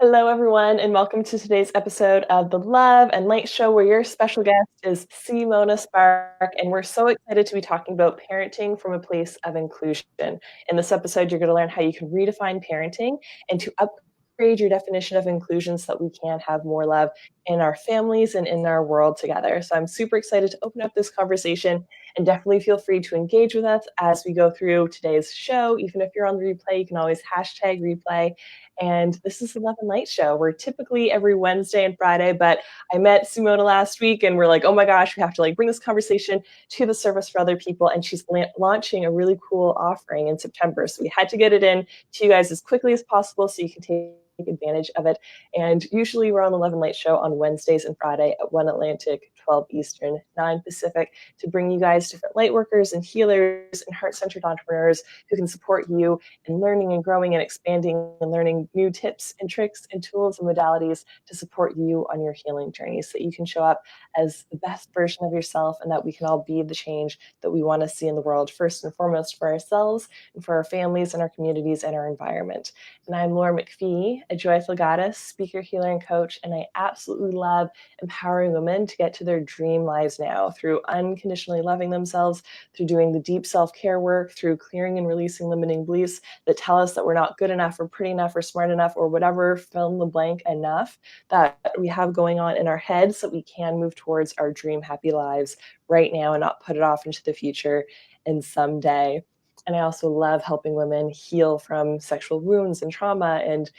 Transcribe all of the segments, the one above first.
Hello, everyone, and welcome to today's episode of the Love and Light Show, where your special guest is Simona Spark, and we're so excited to be talking about parenting from a place of inclusion. In this episode, you're going to learn how you can redefine parenting and to upgrade your definition of inclusion so that we can have more love in our families and in our world together. So I'm super excited to open up this conversation, and definitely feel free to engage with us as we go through today's show. Even if you're on the replay, you can always hashtag replay. And this is the Love and Light Show. We're typically every Wednesday and Friday, but I met Simona last week and we're like, oh my gosh, we have to bring this conversation to the service for other people. And she's launching a really cool offering in September. So we had to get it in to you guys as quickly as possible so you can take advantage of it. And usually we're on the Love and Light Show on Wednesdays and Friday at 1 Atlantic, 12 Eastern, 9 Pacific, to bring you guys different light workers and healers and heart-centered entrepreneurs who can support you in learning and growing and expanding and learning new tips and tricks and tools and modalities to support you on your healing journey so that you can show up as the best version of yourself and that we can all be the change that we want to see in the world, first and foremost for ourselves and for our families and our communities and our environment. And I'm Laura McPhee, a joyful goddess, speaker, healer, and coach, and I absolutely love empowering women to get to their dream lives now through unconditionally loving themselves, through doing the deep self-care work, through clearing and releasing limiting beliefs that tell us that we're not good enough or pretty enough or smart enough or whatever fill in the blank enough that we have going on in our heads so that we can move towards our dream happy lives right now and not put it off into the future and someday. And I also love helping women heal from sexual wounds and trauma and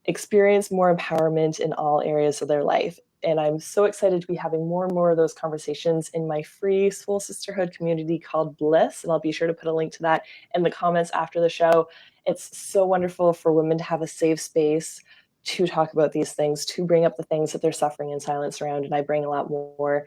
experience more empowerment in all areas of their life. And I'm so excited to be having more and more of those conversations in my free Soul Sisterhood community called Bliss. And I'll be sure to put a link to that in the comments after the show. It's so wonderful for women to have a safe space to talk about these things, to bring up the things that they're suffering in silence around. And I bring a lot more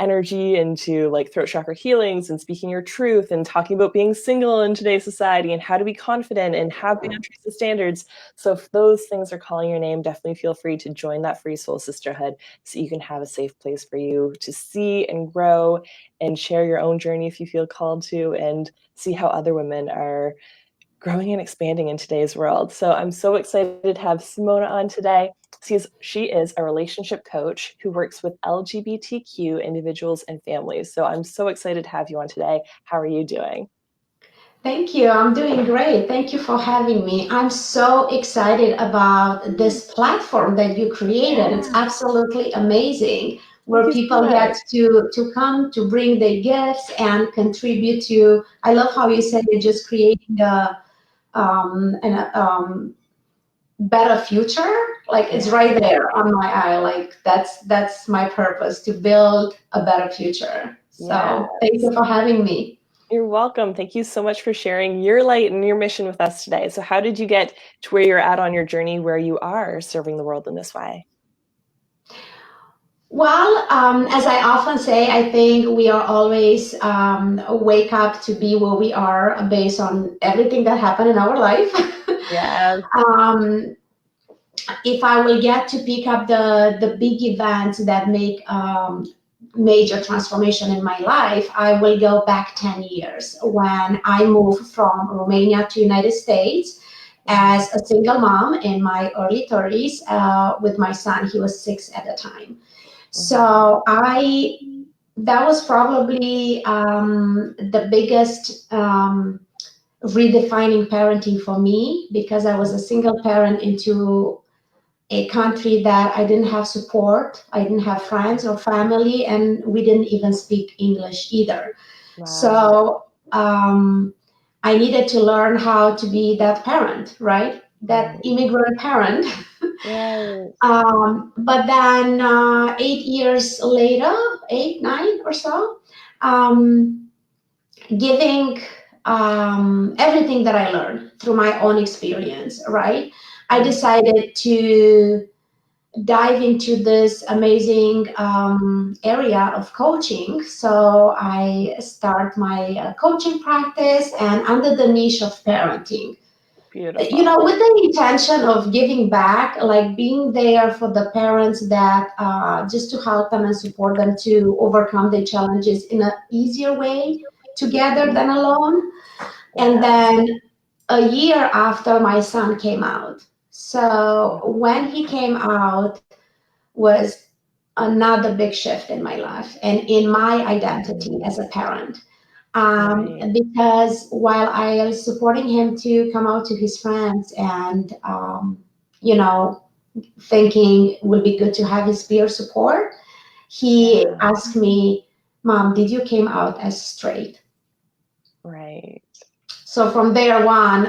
energy into throat chakra healings and speaking your truth and talking about being single in today's society and how to be confident and have boundaries and standards. So if those things are calling your name, definitely feel free to join that free soul sisterhood so you can have a safe place for you to see and grow and share your own journey if you feel called to, and see how other women are growing and expanding in today's world. So I'm so excited to have Simona on today. She is a relationship coach who works with LGBTQ individuals and families. So I'm so excited to have you on today. How are you doing? Thank you. I'm doing great. Thank you for having me. I'm so excited about this platform that you created. It's absolutely amazing, where people get to come to bring their gifts and contribute to. I love how you said you're just creating a better future. Like it's right there on my eye. Like that's my purpose, to build a better future. So thank you for having me. You're welcome. Thank you so much for sharing your light and your mission with us today. So how did you get to where you're at on your journey, where you are serving the world in this way? Well, as I often say, I think we are always wake up to be where we are based on everything that happened in our life. Yeah. If I will get to pick up the big events that make major transformation in my life, I will go back 10 years when I moved from Romania to United States as a single mom in my early 30s with my son. He was 6 at the time. So that was probably the biggest redefining parenting for me, because I was a single parent into a country that I didn't have support. I didn't have friends or family, and we didn't even speak English either. Wow. So I needed to learn how to be that parent, right? That immigrant parent. Right. But then 8 years later, 8, 9 or so, giving everything that I learned through my own experience, right? I decided to dive into this amazing area of coaching. So I start my coaching practice and under the niche of parenting. Beautiful. You know, with the intention of giving back, like being there for the parents that just to help them and support them to overcome their challenges in an easier way together than alone. And then a year after my son came out. So when he came out was another big shift in my life and in my identity as a parent. Right. Because while I was supporting him to come out to his friends and, you know, thinking it would be good to have his peer support, he Yeah. asked me, Mom, did you came out as straight? Right. So from there on,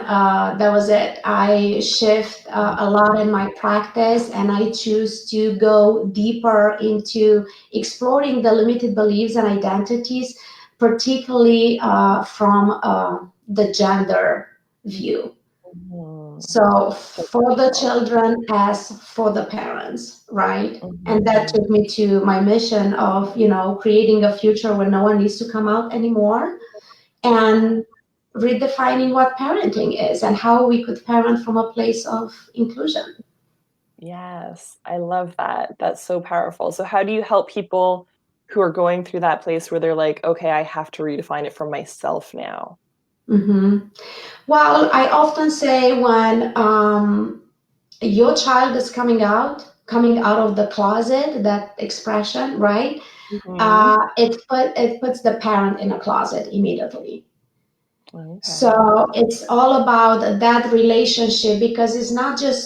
that was it. I shift a lot in my practice, and I choose to go deeper into exploring the limited beliefs and identities, particularly from the gender view. Mhm. So So for the powerful. children as for the parents, right? And that Mhm. took me to my mission of, creating a future where no one needs to come out anymore Yeah. and redefining what parenting is and how we could parent from a place of inclusion. Yes, I love that. That's so powerful. So how do you help people who are going through that place where they're like, "Okay, I have to redefine it for myself now?" hmm Well, I often say when your child is coming out of the closet, that expression, right? Mhm. It puts the parent in a closet immediately. Okay. So it's all about that relationship because it's not just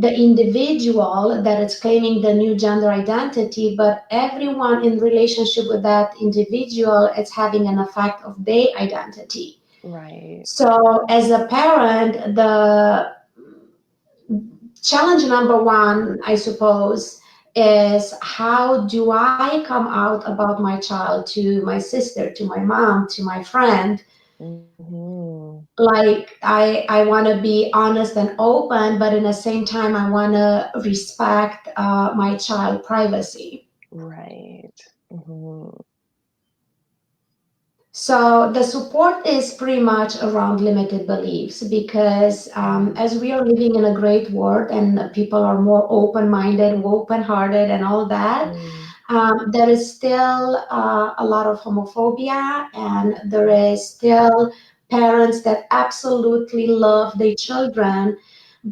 the individual that is claiming the new gender identity, but everyone in relationship with that individual is having an effect of their identity. Right. So as a parent, the challenge number one, I suppose, is how do I come out about my child to my sister, to my mom, to my friend, Mhm. like I want to be honest and open, but in the same time I want to respect my child privacy. Right. Mhm. So the support is pretty much around limited beliefs because as we are living in a great world and people are more open-minded, open-hearted and all that, Mm. there is still a lot of homophobia, and there is still parents that absolutely love their children,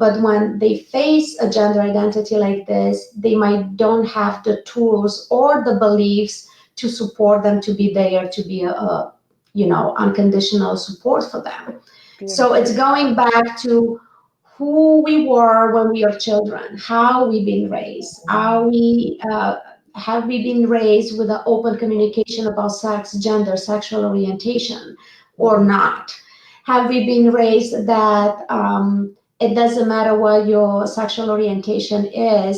but when they face a gender identity like this, they might don't have the tools or the beliefs to support them to be there to be a unconditional support for them. So it's Beautifully going said. back to who we were when we were children, how we've been raised, how Mm. we have we been raised with an open communication about sex, gender, sexual orientation, or Mhm. not? Have we been raised that it doesn't matter what your sexual orientation is,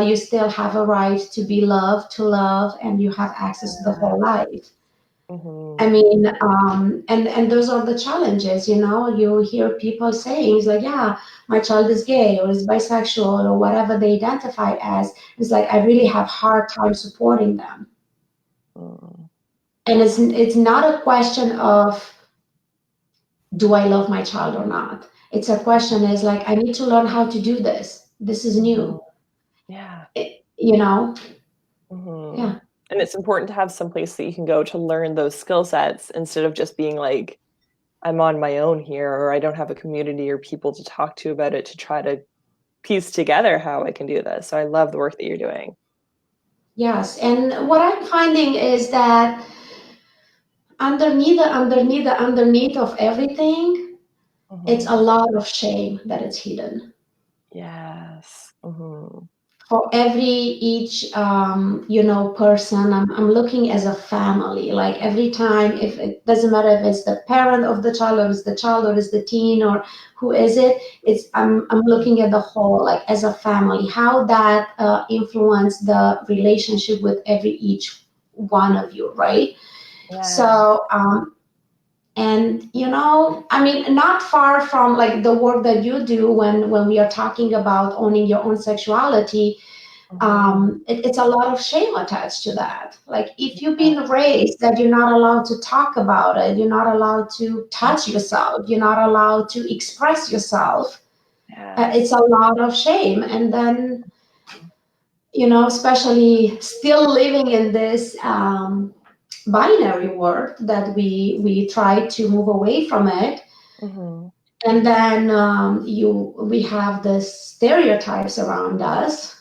you still have a right to be loved, to love, and you have access to the whole life? I Mhm. mean, and those are the challenges, you hear people saying, it's like, yeah, my child is gay or is bisexual or whatever they identify as. It's like, I really have hard time supporting them. Mm. And it's not a question of, do I love my child or not? It's a question is like, I need to learn how to do this. This is Mhm. new. Yeah. It, you know, Mhm. yeah. And it's important to have some place that you can go to learn those skill sets instead of just being like, "I'm on my own here," or "I don't have a community or people to talk to about it to try to piece together how I can do this." So I love the work that you're doing. Yes. And what I'm finding is that underneath of everything, it's a Mhm. lot of shame that is hidden Yes. Mhm. for each person. I'm looking as a family, like every time, if it doesn't matter if it's the parent of the child or it's the child or it's the teen or who is it, it's I'm looking at the whole, like as a family, how that influence the relationship with every each one of you, right? Yeah. So and I mean, not far from like the work that you do when we are talking about owning your own sexuality, Mhm. it's a lot of shame attached to that. Like if you've Yeah. been raised that you're not allowed to talk about it, you're not allowed to touch yourself, you're not allowed to express yourself, it's Yes. a lot of shame. And then especially still living in this binary world that we try to move away from it. Mhm. And then we have the stereotypes around us,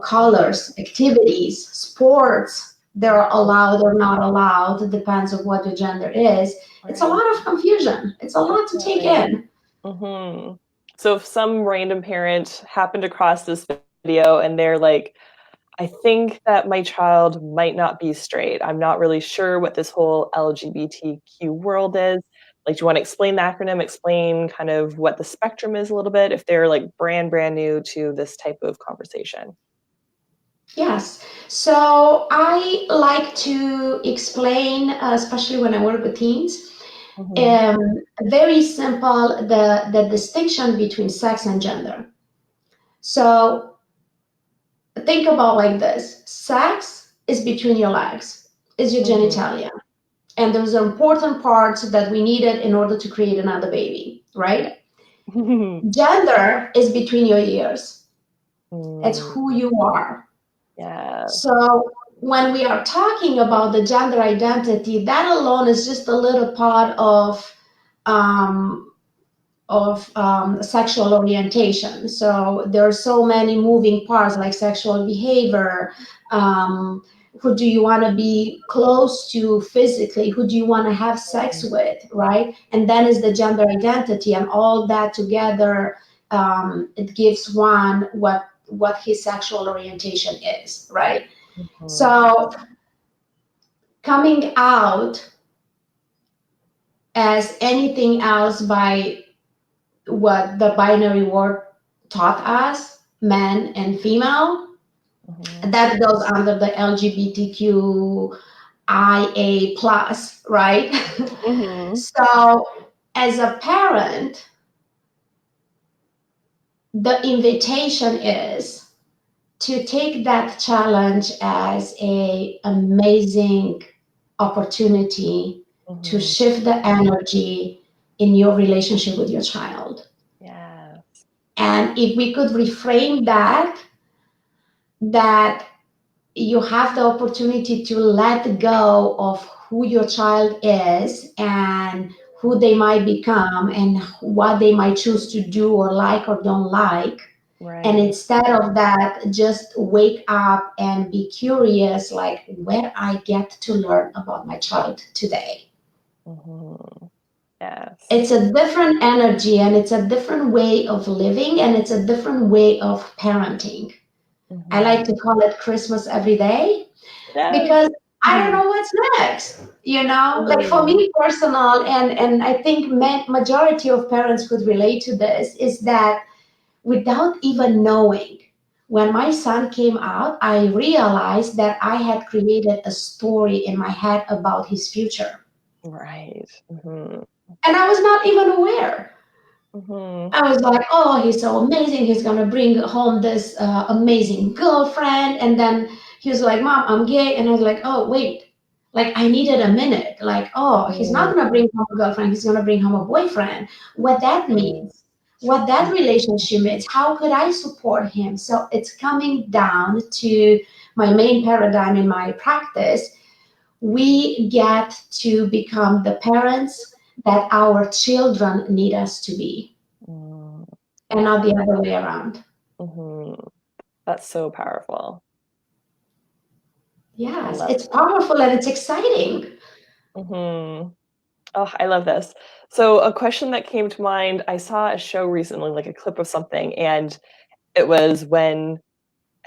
colors, activities, sports. They're allowed or not allowed. It depends on what your gender is. It's a Right. lot of confusion. It's a lot to take Definitely. in. Hmm. So if some random parent happened across this video and they're like, I think that my child might not be straight. I'm not really sure what this whole LGBTQ world is. Like, do you want to explain the acronym, explain kind of what the spectrum is a little bit if they're like brand new to this type of conversation? Yes. So I like to explain, especially when I work with teens, Hmm. very simple, the distinction between sex and gender. So think about like this. Sex is between your legs, is your Hmm. genitalia. And those are important parts that we needed in order to create another baby, Yeah. right? Gender is between your ears. It's Mm, who you are. yeah. So when we are talking about the gender identity, that alone is just a little part um, of sexual orientation. So there are so many moving parts like sexual behavior. Um, who do you want to be close to physically? Who do you want to have sex with, right? And then is the gender identity, and all that together, it gives one what his sexual orientation is, right? Mhm. So coming out as anything else by what the binary word taught us, man and female, Mhm. that goes under the LGBTQIA plus, right? Mhm. So as a parent, the invitation is to take that challenge as a amazing opportunity to Mhm. shift the energy in your relationship with your child. Yeah. And if we could reframe that you have the opportunity to let go of who your child is and who they might become and what they might choose to do or like or don't like. And Right. instead of that, just wake up and be curious, like where I get to learn about my child today. Mhm. Yes. It's a different energy and it's a different way of living and it's a different way of parenting. I like Mhm. to call it Christmas every day Yes. because I don't Mhm. know what's next. Like for Mhm. me personal, and I think majority of parents could relate to this, is that without even knowing, when my son came out, I realized that I had created a story in my head about his future. Right. Mhm. And I was not even aware. Mhm. I was like, oh, he's so amazing. He's going to bring home this amazing girlfriend. And then he was like, Mom, I'm gay. And I was like, oh, wait. Like, I needed a minute. Like, oh, he's not going to Mhm. bring home a girlfriend. He's going to bring home a boyfriend. What that Mhm. means, what that relationship is, how could I support him? So it's coming down to my main paradigm in my practice. We get to become the parents that our children need us to be Mhm. and not Yeah. the other way around. Mhm. That's so powerful. I Yes, love it's powerful and it's exciting. it. Mhm. Oh, I love this. So a question that came to mind, I saw a show recently, like a clip of something, and it was when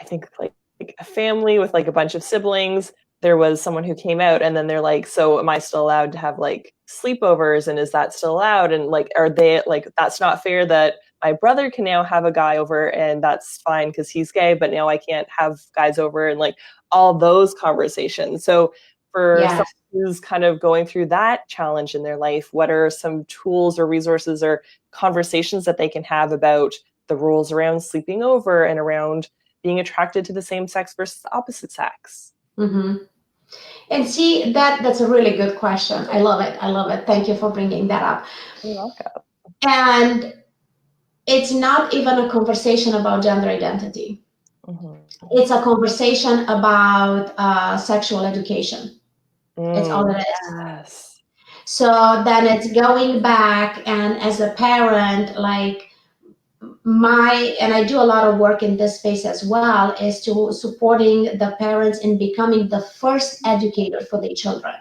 I think like a family with like a bunch of siblings, there was someone who came out and then they're like, so am I still allowed to have like sleepovers and is that still allowed? And like, are they like, that's not fair that my brother can now have a guy over and that's fine because he's gay, but now I can't have guys over and like all those conversations. So for someone Yes. who's kind of going through that challenge in their life, what are some tools or resources or conversations that they can have about the rules around sleeping over and around being attracted to the same sex versus the opposite sex? hmm And see, that's a really good question. I love it. I love it. Thank you for bringing that up. You're welcome. And it's not even a conversation about gender identity. Mm-hmm. It's a conversation about sexual education. It's all Mm, it is. yes. So then it's going back, and as a parent, like and I do a lot of work in this space as well, is to supporting the parents in becoming the first educator for their children.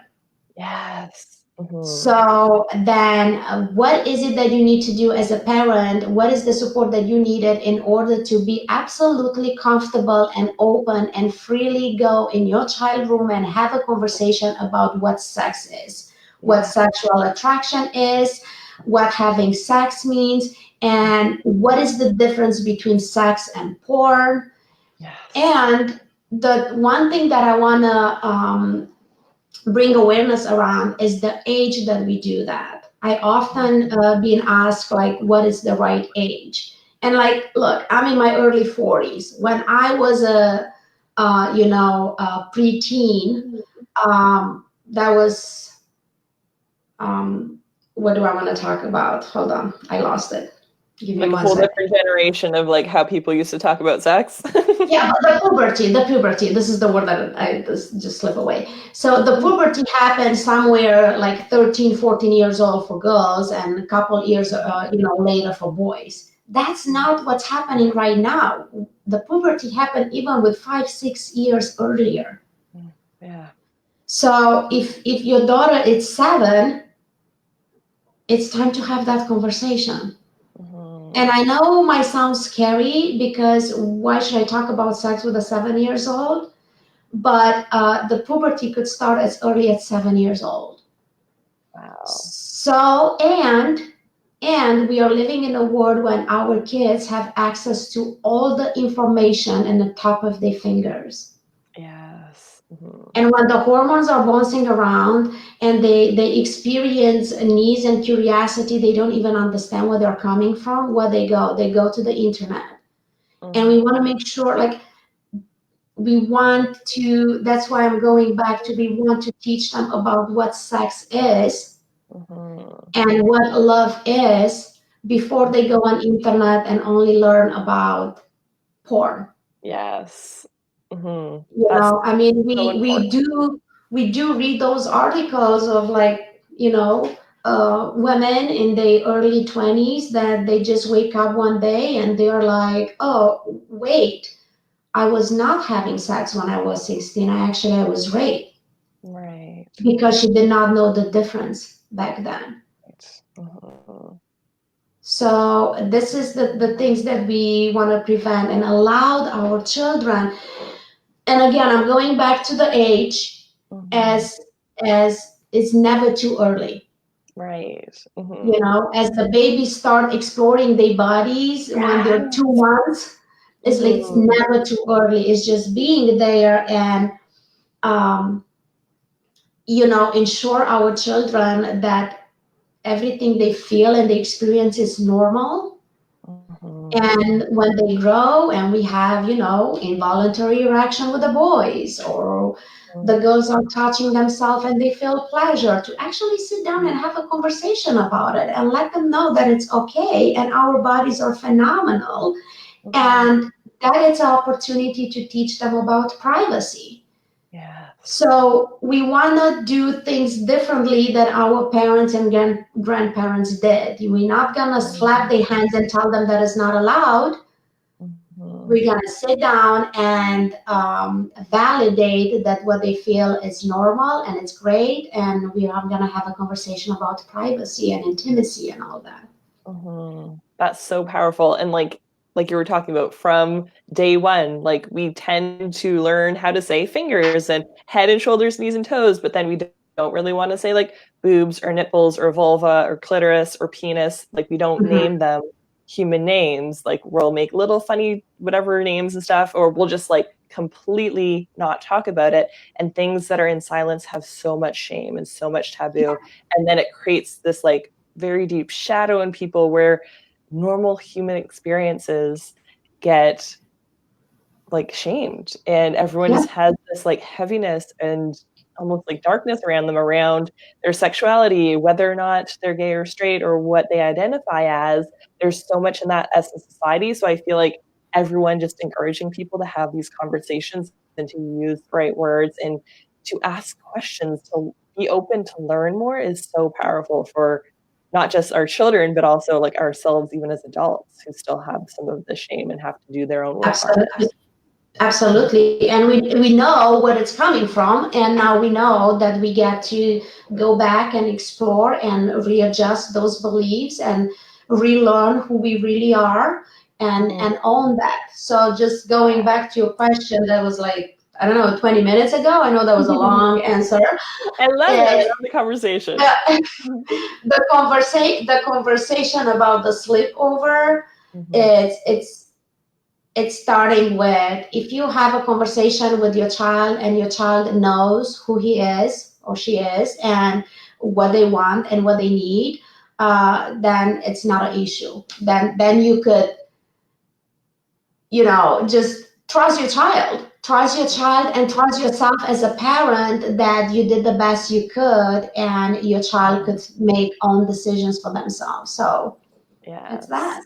Yes. So then, what is it that you need to do as a parent? What is the support that you needed in order to be absolutely comfortable and open and freely go in your child room and have a conversation about what sex is, what sexual attraction is, what having sex means, and what is the difference between sex and porn. Yes. And the one thing that I want to bring awareness around is the age that we do that. I often been asked like, what is the right age? And like, look, I'm in my early 40s. When I was a preteen, that was what do I want to talk about? Hold on, I lost it. Give me Like a one whole second. different generation of like how people used to talk about sex. Yeah, the puberty. This is the word that I just slip away. So the puberty happened somewhere like 13, 14 years old for girls and a couple years, later for boys. That's not what's happening right now. The puberty happened even with 5, 6 years earlier. Yeah. So if your daughter is 7, it's time to have that conversation. And I know it might sound scary because why should I talk about sex with a 7 years old? But the puberty could start as early as 7 years old. Wow. So, and we are living in a world when our kids have access to all the information in the top of their fingers. Yes. And when the hormones are bouncing around and they experience needs and curiosity, they don't even understand where they're coming from, where they go. They go to the internet. And we want to make sure, like, that's why I'm going back to, we want to teach them about what sex is and what love is before they go on internet and only learn about porn. Yes. I mean, So we do read those articles of like, women in their early 20s that they just wake up one day and they're like, oh, wait, I was not having sex when I was 16. I was raped. Right. Because she did not know the difference back then. So this is the things that we want to prevent and allow our children. And again, I'm going back to the age as it's never too early. Right. As the babies start exploring their bodies when they're 2 months, it's like it's never too early. It's just being there and ensure our children that everything they feel and they experience is normal. And when they grow and we have, involuntary erection with the boys, or the girls are touching themselves and they feel pleasure, to actually sit down and have a conversation about it and let them know that it's okay and our bodies are phenomenal. And that it's an opportunity to teach them about privacy. Yeah. So we want to do things differently than our parents and grandparents did. We're not going to slap their hands and tell them that it's not allowed. We're going to sit down and validate that what they feel is normal and it's great. And we are going to have a conversation about privacy and intimacy and all that. That's so powerful. And like you were talking about from day one, like we tend to learn how to say fingers and head and shoulders, knees and toes, but then we don't really want to say like boobs or nipples or vulva or clitoris or penis. Like we don't name them human names. Like we'll make little funny whatever names and stuff, or we'll just like completely not talk about it. And things that are in silence have so much shame and so much taboo. And then it creates this like very deep shadow in people where normal human experiences get like shamed, and everyone just has this like heaviness and almost like darkness around them, around their sexuality, whether or not they're gay or straight or what they identify as. There's so much in that as a society. So I feel like everyone just encouraging people to have these conversations and to use the right words and to ask questions, to be open to learn more is so powerful for not just our children, but also like ourselves, even as adults who still have some of the shame and have to do their own work on Absolutely. it. Absolutely. And we know where it's coming from. And now we know that we get to go back and explore and readjust those beliefs and relearn who we really are and own that. So just going back to your question that was like, I don't know, 20 minutes ago. I know that was a long answer. I love it. I Is love the conversation. the conversation about the sleepover it's starting with, if you have a conversation with your child and your child knows who he is or she is and what they want and what they need, then it's not an issue. Then you could, just trust your child. Trust your child and trust yourself as a parent that you did the best you could and your child could make own decisions for themselves. So it's that.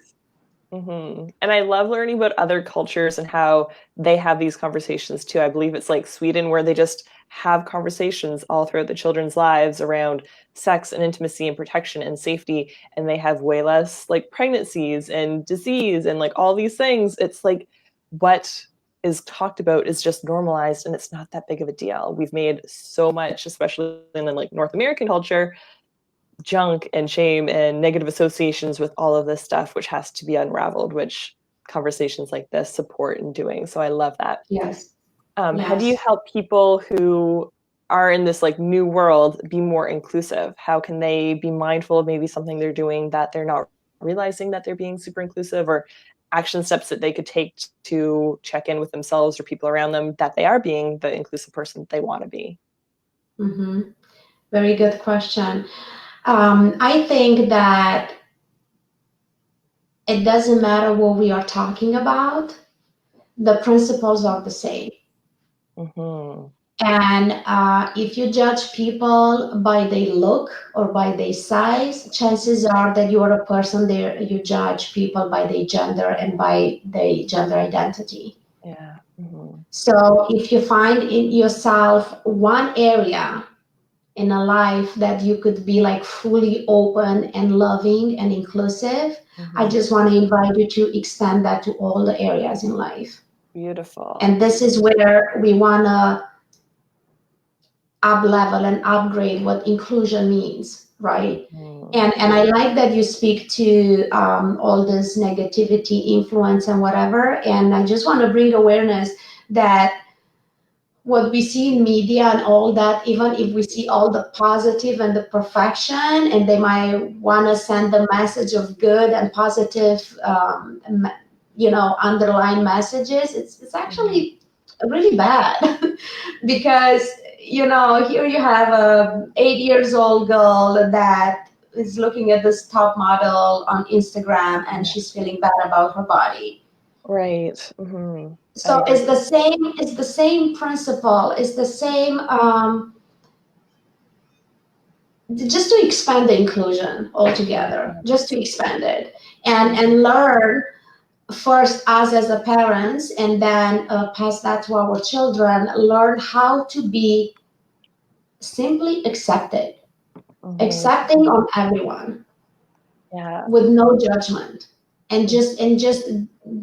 And I love learning about other cultures and how they have these conversations too. I believe it's like Sweden, where they just have conversations all throughout the children's lives around sex and intimacy and protection and safety. And they have way less like pregnancies and disease and like all these things. It's like what is talked about is just normalized and it's not that big of a deal. We've made so much, especially in like North American culture, junk and shame and negative associations with all of this stuff, which has to be unraveled, which conversations like this support in doing. So I love that. Yes. How do you help people who are in this like new world be more inclusive? How can they be mindful of maybe something they're doing that they're not realizing that they're being super inclusive, or action steps that they could take to check in with themselves or people around them that they are being the inclusive person that they want to be? Very good question. I think that it doesn't matter what we are talking about, the principles are the same. And if you judge people by their look or by their size, chances are that you are a person there. You judge people by their gender and by their gender identity. Yeah. So if you find in yourself one area in a life that you could be like fully open and loving and inclusive, I just want to invite you to extend that to all the areas in life. Beautiful. And this is where we want to up level and upgrade what inclusion means, right? And I like that you speak to all this negativity, influence, and whatever. And I just want to bring awareness that what we see in media and all that, even if we see all the positive and the perfection, and they might want to send the message of good and positive, underlying messages, it's actually really bad because, here you have a 8 years old girl that is looking at this top model on Instagram and she's feeling bad about her body. Right. So it's the same principle, it's the same, just to expand the inclusion altogether, just to expand it and learn first us as the parents and then pass that to our children, learn how to be simply accepted, accepting on everyone with no judgment and just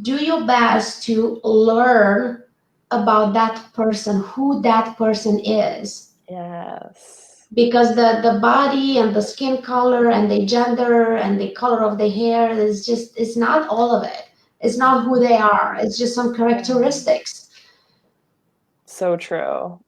do your best to learn about that person, who that person is. Yes. Because the body and the skin color and the gender and the color of the hair it's not all of it. It's not who they are. It's just some characteristics. So true.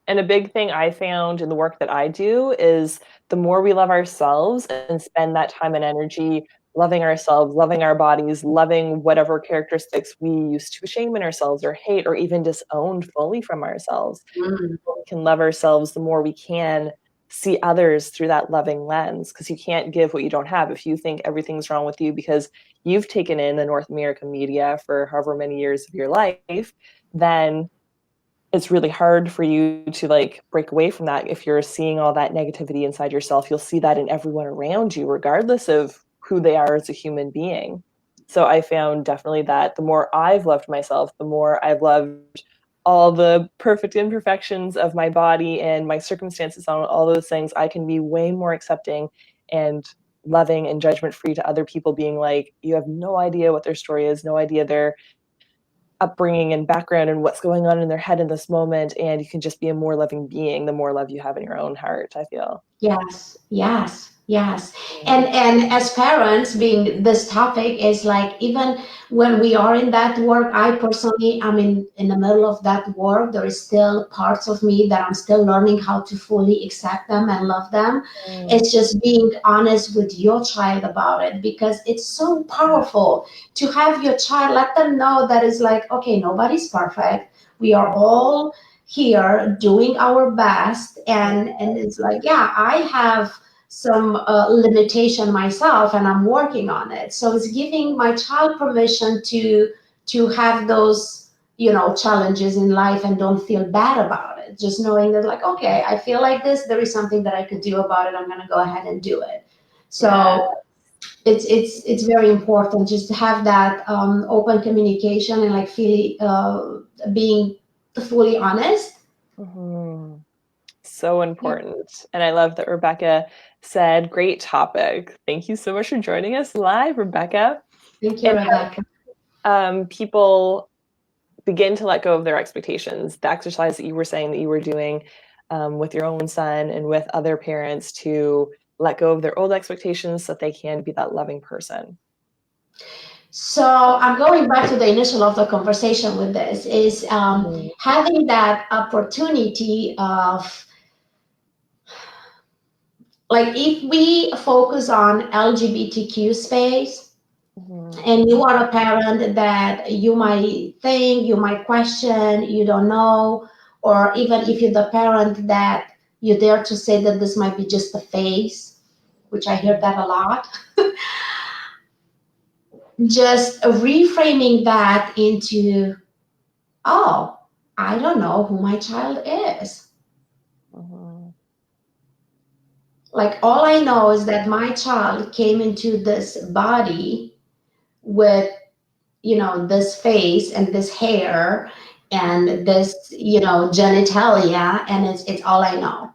And a big thing I found in the work that I do is the more we love ourselves and spend that time and energy loving ourselves, loving our bodies, loving whatever characteristics we used to shame in ourselves or hate or even disowned fully from ourselves. The more we can love ourselves, the more we can see others through that loving lens, because you can't give what you don't have. If you think everything's wrong with you because you've taken in the North American media for however many years of your life, then it's really hard for you to like break away from that. If you're seeing all that negativity inside yourself, you'll see that in everyone around you, regardless of who they are as a human being. So I found definitely that the more I've loved myself, the more I've loved all the perfect imperfections of my body and my circumstances, on all those things, I can be way more accepting and loving and judgment free to other people, being like, you have no idea what their story is, no idea their upbringing and background and what's going on in their head in this moment, and you can just be a more loving being the more love you have in your own heart, I feel. Yes, yes, yes. And as parents, being this topic is like, even when we are in that work, I personally am in the middle of that work. There is still parts of me that I'm still learning how to fully accept them and love them. Mm. It's just being honest with your child about it, because it's so powerful to have your child let them know that it's like, okay, nobody's perfect. We are all here doing our best, and it's like, yeah, I have some limitation myself and I'm working on it. So it's giving my child permission to have those, challenges in life, and don't feel bad about it, just knowing that, like, okay, I feel like this, there is something that I could do about it, I'm going to go ahead and do it. Yeah. So it's very important just to have that open communication, and like feel being fully honest. Mm-hmm. So important. And I love that Rebecca said, great topic. Thank you so much for joining us live, Rebecca. Thank you, And Rebecca. how people begin to let go of their expectations, the exercise that you were saying that you were doing with your own son and with other parents, to let go of their old expectations so that they can be that loving person. So I'm going back to the initial of the conversation with this is Mm-hmm. having that opportunity of, like, if we focus on LGBTQ space, Mm-hmm. and you are a parent that you might think, you might question, you don't know, or even if you're the parent that you dare to say that this might be just a phase, which I hear that a lot, just reframing that into, oh, I don't know who my child is. Mm-hmm. Like, all I know is that my child came into this body with, this face and this hair and this, genitalia, and it's all I know.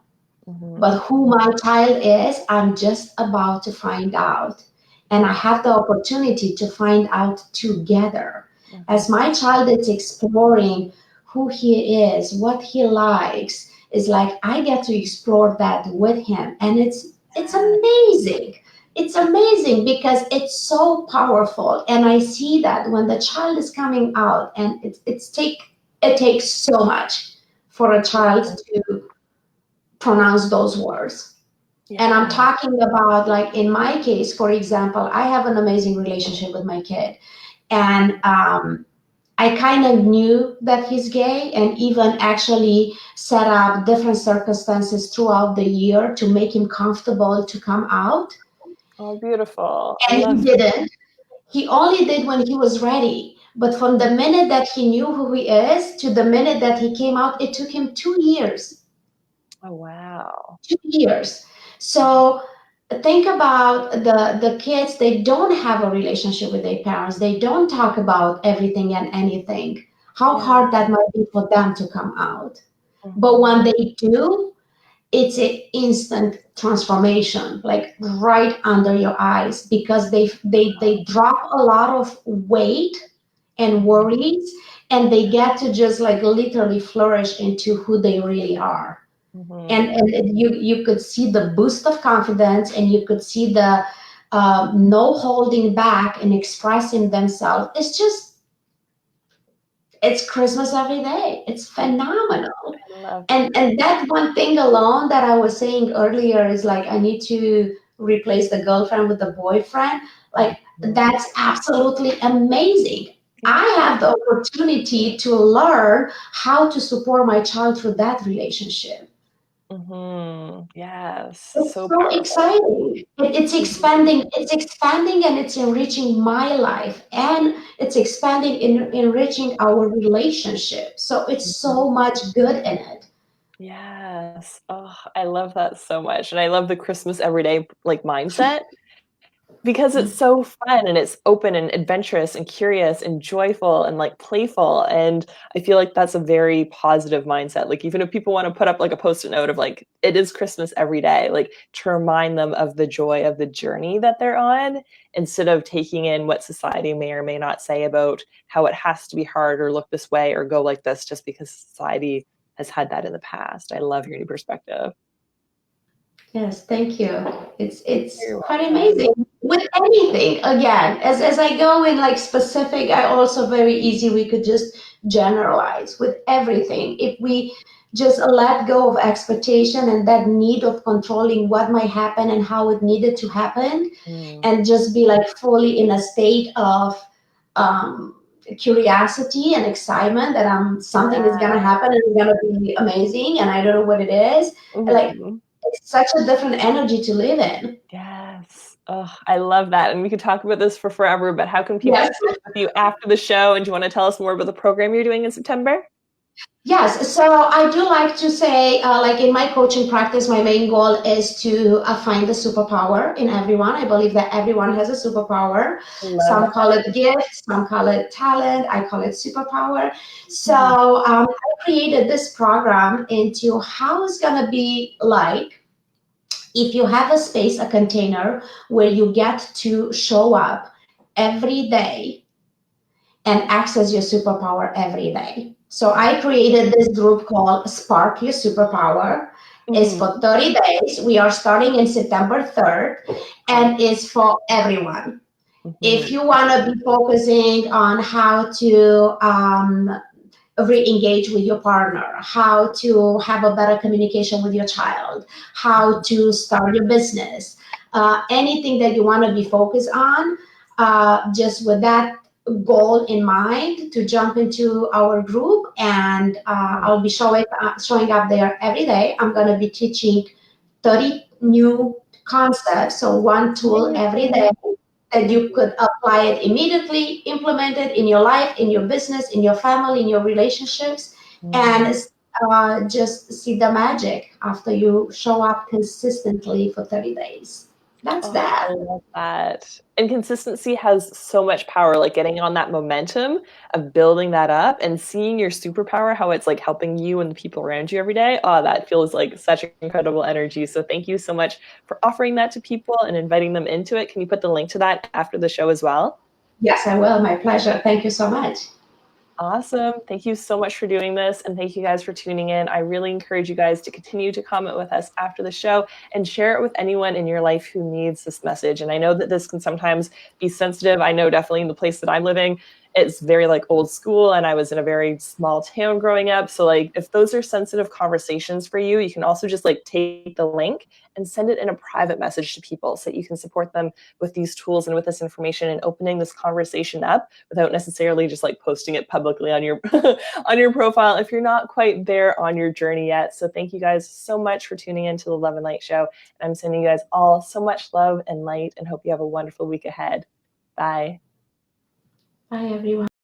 Mm-hmm. But who my child is, I'm just about to find out. And I have the opportunity to find out together. As my child is exploring who he is, what he likes, is like I get to explore that with him. And it's amazing. It's amazing because it's so powerful. And I see that when the child is coming out, and it takes so much for a child to pronounce those words. And I'm Yeah. talking about, like, in my case, for example, I have an amazing relationship with my kid. And I kind of knew that he's gay, and even actually set up different circumstances throughout the year to make him comfortable to come out. Oh, beautiful. I And he love that. didn't. He only did when he was ready. But from the minute that he knew who he is to the minute that he came out, it took him 2 years. Oh, wow. 2 years. So think about the kids. They don't have a relationship with their parents. They don't talk about everything and anything. How Yeah. hard that might be for them to come out. But Mm-hmm. when they do, it's an instant transformation, like right under your eyes, because they drop a lot of weight and worries, and they get to just like literally flourish into who they really are. and Mm-hmm. and you could see the boost of confidence, and you could see the no holding back and expressing themselves. It's Christmas every day. It's phenomenal. I love And that one thing alone that I was saying earlier is like, I need to replace the girlfriend with the boyfriend. Like, it. that's absolutely amazing. I Yeah. have the opportunity to learn how to support my child through that relationship. Mm-hmm. Yes. It's So so powerful. exciting. It's Mhm. expanding. It's expanding, and it's enriching my life, and it's expanding in enriching our relationship. So it's Mhm. so much good in it. Yes. Oh, I love that so much. And I love the Christmas everyday like mindset, Because it's so fun and it's open and adventurous and curious and joyful and like playful. And I feel like that's a very positive mindset. Like even if people want to put up like a post-it note of like, it is Christmas every day, like to remind them of the joy of the journey that they're on, instead of taking in what society may or may not say about how it has to be hard or look this way or go like this just because society has had that in the past. I love your new perspective. Yes, thank you. It's You're quite welcome. amazing. With anything, again, as I go in like specific, I also very easy we could just generalize with everything. If we just let go of expectation and that need of controlling what might happen and how it needed to happen, Mm. and just be like fully in a state of um, curiosity and excitement that something is Yeah. gonna happen and it's gonna be amazing and I don't know what it is. Like Mhm. it's such a different energy to live in. Yes. Oh, I love that. And we could talk about this for forever, but how can people Yes. connect with you after the show? And do you want to tell us more about the program you're doing in September? Yes, so I do like to say, like in my coaching practice, my main goal is to find the superpower in everyone. I believe that everyone has a superpower. I love Some that. call it gift, some call it talent, I call it superpower. So Mhm. I created this program into how it's going to be like if you have a space, a container where you get to show up every day and access your superpower every day. So I created this group called Spark Your Superpower. It's for Mhm. 30 days. We are starting in September 3rd and it's for everyone. If Mhm. you want to be focusing on how to re-engage with your partner, how to have a better communication with your child, how to start your business, anything that you want to be focused on, just with that goal in mind to jump into our group and Mhm. I'll be showing up there every day. I'm going to be teaching 30 new concepts, so one tool every day Amazing. that you Mhm. could apply it immediately, implement it in your life, in your business, in your family, in your relationships, Mhm. and just see the magic after you show up consistently for 30 days. That's Oh, I that. love that. And consistency has so much power, like getting on that momentum of building that up and seeing your superpower, how it's like helping you and the people around you every day. Oh, that feels like such incredible energy. So thank you so much for offering that to people and inviting them into it. Can you put the link to that after the show as well? Yes, I will. My pleasure. Thank you so much. Awesome. Thank you so much for doing this. And thank you guys for tuning in. I really encourage you guys to continue to comment with us after the show and share it with anyone in your life who needs this message. And I know that this can sometimes be sensitive. I know definitely in the place that I'm living, it's very like old school. And I was in a very small town growing up. So like if those are sensitive conversations for you, you can also just like take the link and send it in a private message to people so that you can support them with these tools and with this information and opening this conversation up without necessarily just like posting it publicly on your on your profile if you're not quite there on your journey yet. So thank you guys so much for tuning in to the Love and Light Show. And I'm sending you guys all so much love and light and hope you have a wonderful week ahead. Bye. Bye, everyone.